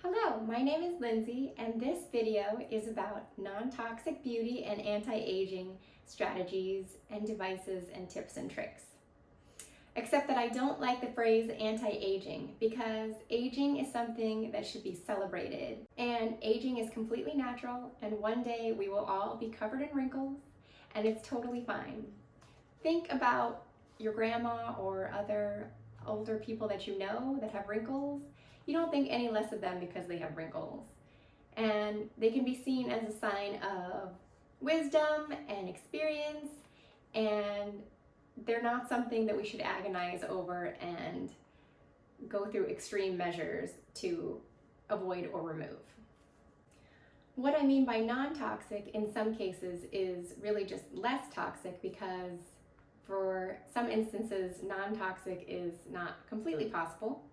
Hello, my name is Lindsay, and this video is about non-toxic beauty and anti-aging strategies and devices and tips and tricks. Except that I don't like the phrase anti-aging because aging is something that should be celebrated, and aging is completely natural, and one day we will all be covered in wrinkles, and it's totally fine. Think about your grandma or other older people that you know that have wrinkles. You don't think any less of them because they have wrinkles. And they can be seen as a sign of wisdom and experience, and they're not something that we should agonize over and go through extreme measures to avoid or remove. What I mean by non-toxic in some cases is really just less toxic, because for some instances non-toxic is not completely possible.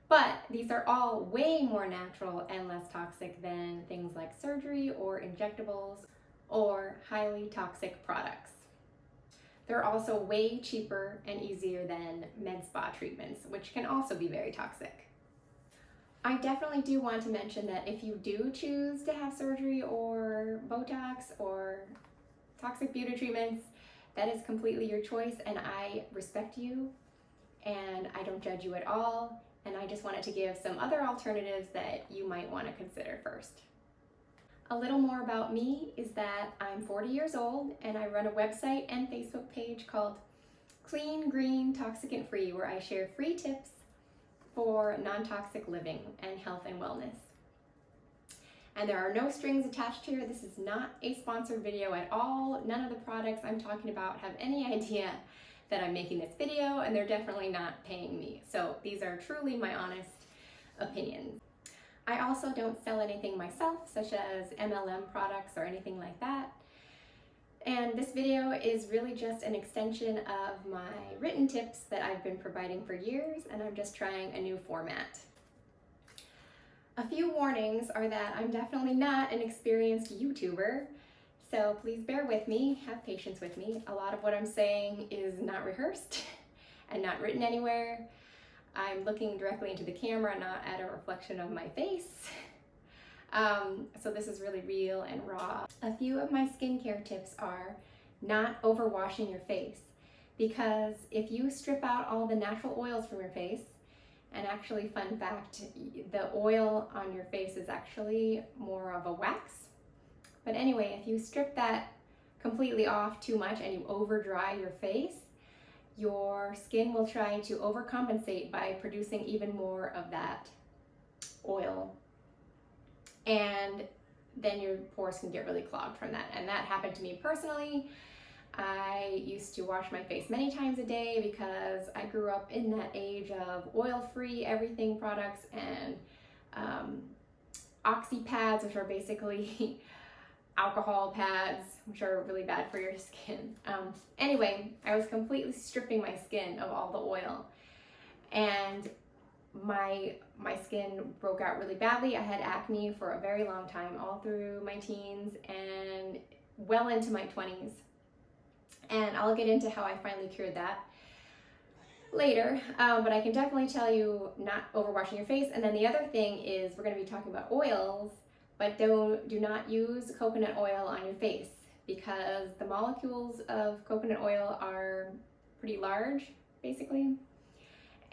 But these are all way more natural and less toxic than things like surgery or injectables or highly toxic products. They're also way cheaper and easier than med spa treatments, which can also be very toxic. I definitely do want to mention that if you do choose to have surgery or Botox or toxic beauty treatments, that is completely your choice, and I respect you and I don't judge you at all. And I just wanted to give some other alternatives that you might want to consider first. A little more about me is that I'm 40 years old and I run a website and Facebook page called Clean, Green, Toxic and Free, where I share free tips for non-toxic living and health and wellness. And there are no strings attached here. This is not a sponsored video at all. None of the products I'm talking about have any idea that I'm making this video, and they're definitely not paying me. So these are truly my honest opinions. I also don't sell anything myself, such as MLM products or anything like that. And this video is really just an extension of my written tips that I've been providing for years, and I'm just trying a new format. A few warnings are that I'm definitely not an experienced YouTuber, so please bear with me, have patience with me. A lot of what I'm saying is not rehearsed and not written anywhere. I'm looking directly into the camera, not at a reflection of my face. So this is really real and raw. A few of my skincare tips are not overwashing your face, because if you strip out all the natural oils from your face, and actually, fun fact, the oil on your face is actually more of a wax. But anyway, if you strip that completely off too much and you over dry your face, your skin will try to overcompensate by producing even more of that oil. And then your pores can get really clogged from that. And that happened to me personally. I used to wash my face many times a day because I grew up in that age of oil-free everything products and oxy pads, which are basically alcohol pads, which are really bad for your skin. Anyway, I was completely stripping my skin of all the oil, and my skin broke out really badly. I had acne for a very long time, all through my teens and well into my 20s. And I'll get into how I finally cured that later, but I can definitely tell you not overwashing your face. And then the other thing is, we're going to be talking about oils, but do not use coconut oil on your face, because the molecules of coconut oil are pretty large, basically.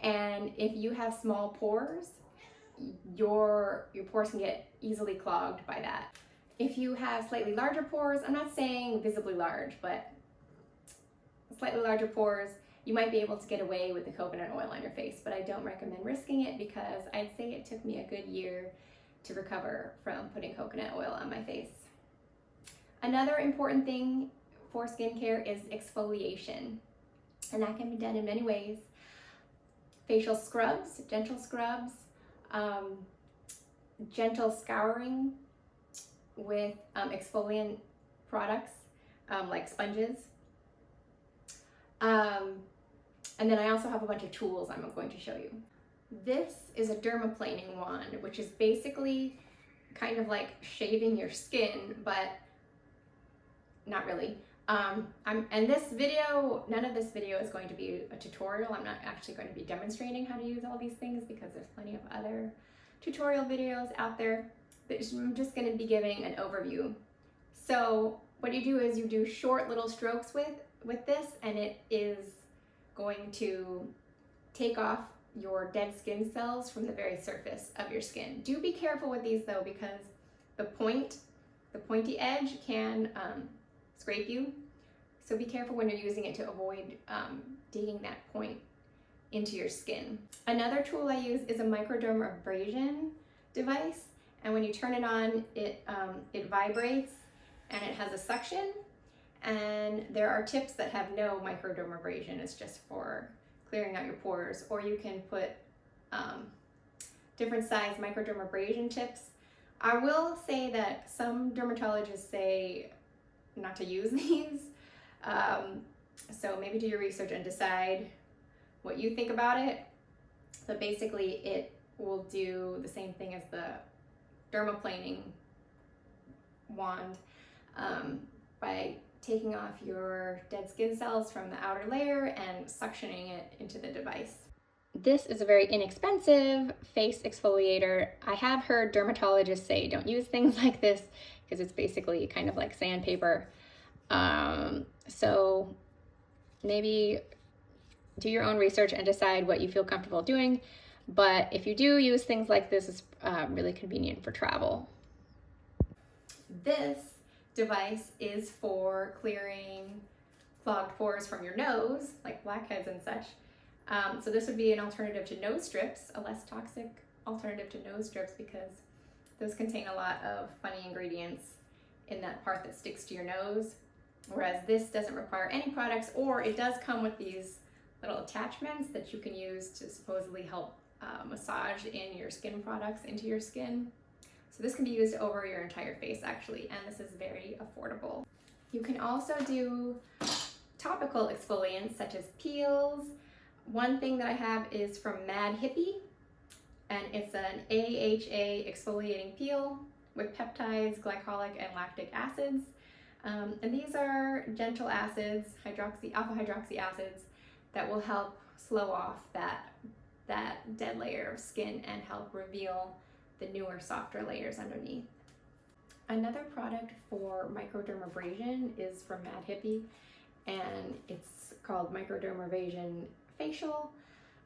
And if you have small pores, your pores can get easily clogged by that. If you have slightly larger pores, I'm not saying visibly large, but slightly larger pores, you might be able to get away with the coconut oil on your face, but I don't recommend risking it, because I'd say it took me a good year to recover from putting coconut oil on my face. Another important thing for skincare is exfoliation, and that can be done in many ways. Facial scrubs, gentle scouring with exfoliant products like sponges. And then I also have a bunch of tools I'm going to show you. This is a dermaplaning wand, which is basically kind of like shaving your skin, but not really. And this video, none of this video is going to be a tutorial. I'm not actually going to be demonstrating how to use all these things, because there's plenty of other tutorial videos out there, but I'm just going to be giving an overview. So what you do is you do short little strokes with this, and it is going to take off your dead skin cells from the very surface of your skin. Do be careful with these though, because the pointy edge can scrape you. So be careful when you're using it to avoid digging that point into your skin. Another tool I use is a microdermabrasion device, and when you turn it on, it vibrates and it has a suction. And there are tips that have no microdermabrasion. It's just for clearing out your pores, or you can put different size microdermabrasion tips. I will say that some dermatologists say not to use these, so maybe do your research and decide what you think about it. But basically it will do the same thing as the dermaplaning wand by taking off your dead skin cells from the outer layer and suctioning it into the device. This is a very inexpensive face exfoliator. I have heard dermatologists say don't use things like this because it's basically kind of like sandpaper. So maybe do your own research and decide what you feel comfortable doing. But if you do use things like this, it's really convenient for travel. This device is for clearing clogged pores from your nose, like blackheads and such. So this would be an alternative to nose strips, a less toxic alternative to nose strips, because those contain a lot of funny ingredients in that part that sticks to your nose. Whereas this doesn't require any products, or it does come with these little attachments that you can use to supposedly help massage in your skin products into your skin. So this can be used over your entire face actually, and this is very affordable. You can also do topical exfoliants such as peels. One thing that I have is from Mad Hippie, and it's an AHA exfoliating peel with peptides, glycolic, and lactic acids. And these are gentle acids, alpha hydroxy acids, that will help slow off that dead layer of skin and help reveal the newer, softer layers underneath. Another product for microdermabrasion is from Mad Hippie, and it's called Microdermabrasion Facial.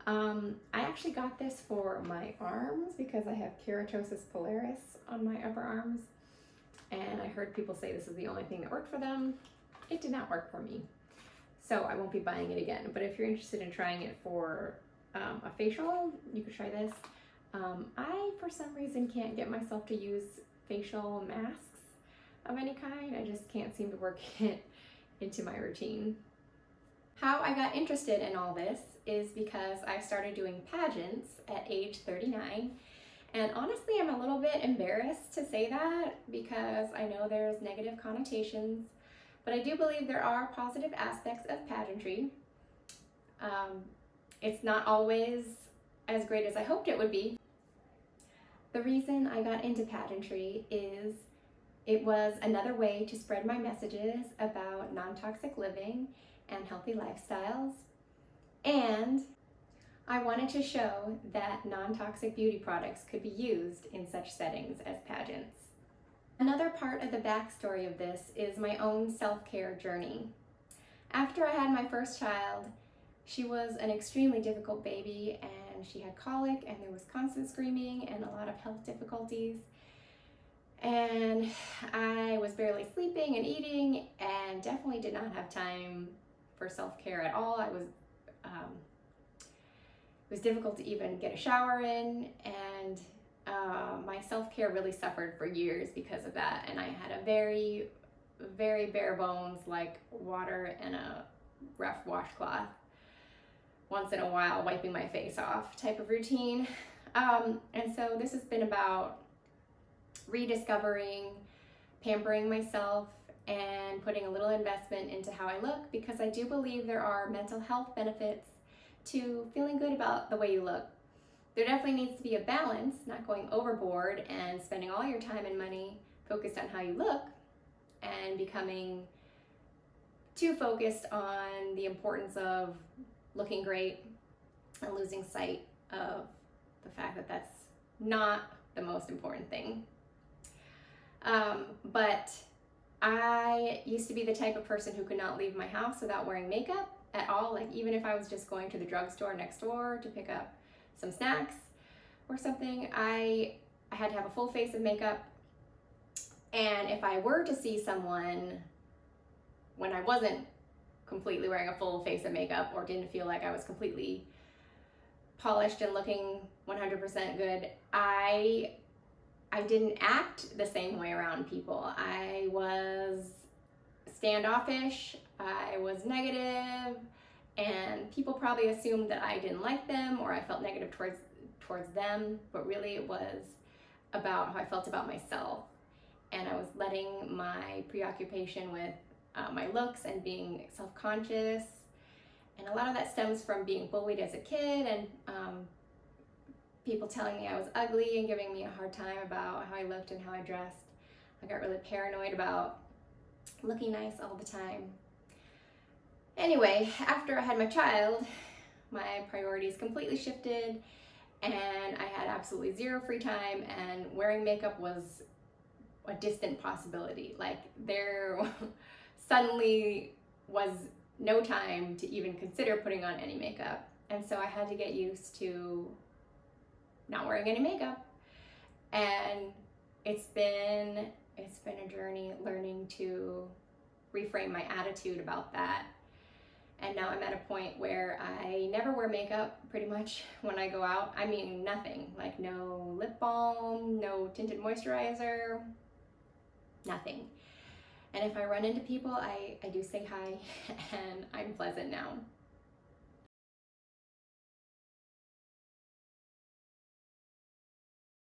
I actually got this for my arms because I have keratosis pilaris on my upper arms, and I heard people say this is the only thing that worked for them. It did not work for me, so I won't be buying it again. But if you're interested in trying it for a facial, you could try this. I, for some reason, can't get myself to use facial masks of any kind. I just can't seem to work it into my routine. How I got interested in all this is because I started doing pageants at age 39. And honestly, I'm a little bit embarrassed to say that because I know there's negative connotations, but I do believe there are positive aspects of pageantry. It's not always as great as I hoped it would be. The reason I got into pageantry is it was another way to spread my messages about non-toxic living and healthy lifestyles, and I wanted to show that non-toxic beauty products could be used in such settings as pageants. Another part of the backstory of this is my own self-care journey. After I had my first child, she was an extremely difficult baby, and she had colic, and there was constant screaming and a lot of health difficulties. And I was barely sleeping and eating, and definitely did not have time for self-care at all. It was difficult to even get a shower in, and my self-care really suffered for years because of that. And I had a very, very bare bones, like water and a rough washcloth once in a while, wiping my face off type of routine. And so this has been about rediscovering, pampering myself, and putting a little investment into how I look, because I do believe there are mental health benefits to feeling good about the way you look. There definitely needs to be a balance, not going overboard and spending all your time and money focused on how you look and becoming too focused on the importance of looking great and losing sight of the fact that that's not the most important thing. But I used to be the type of person who could not leave my house without wearing makeup at all. Like even if I was just going to the drugstore next door to pick up some snacks or something, I had to have a full face of makeup. And if I were to see someone when I wasn't completely wearing a full face of makeup or didn't feel like I was completely polished and looking 100% good, I didn't act the same way around people. I was standoffish, I was negative, and people probably assumed that I didn't like them or I felt negative towards them, but really it was about how I felt about myself. And I was letting my preoccupation with my looks and being self-conscious, and a lot of that stems from being bullied as a kid and people telling me I was ugly and giving me a hard time about how I looked and how I dressed. I got really paranoid about looking nice all the time. Anyway, after I had my child, my priorities completely shifted and I had absolutely zero free time, and wearing makeup was a distant possibility. Like there suddenly was no time to even consider putting on any makeup. And so I had to get used to not wearing any makeup. And it's been a journey learning to reframe my attitude about that. And now I'm at a point where I never wear makeup pretty much when I go out. I mean, nothing, like no lip balm, no tinted moisturizer, nothing. And if I run into people, I do say hi and I'm pleasant now.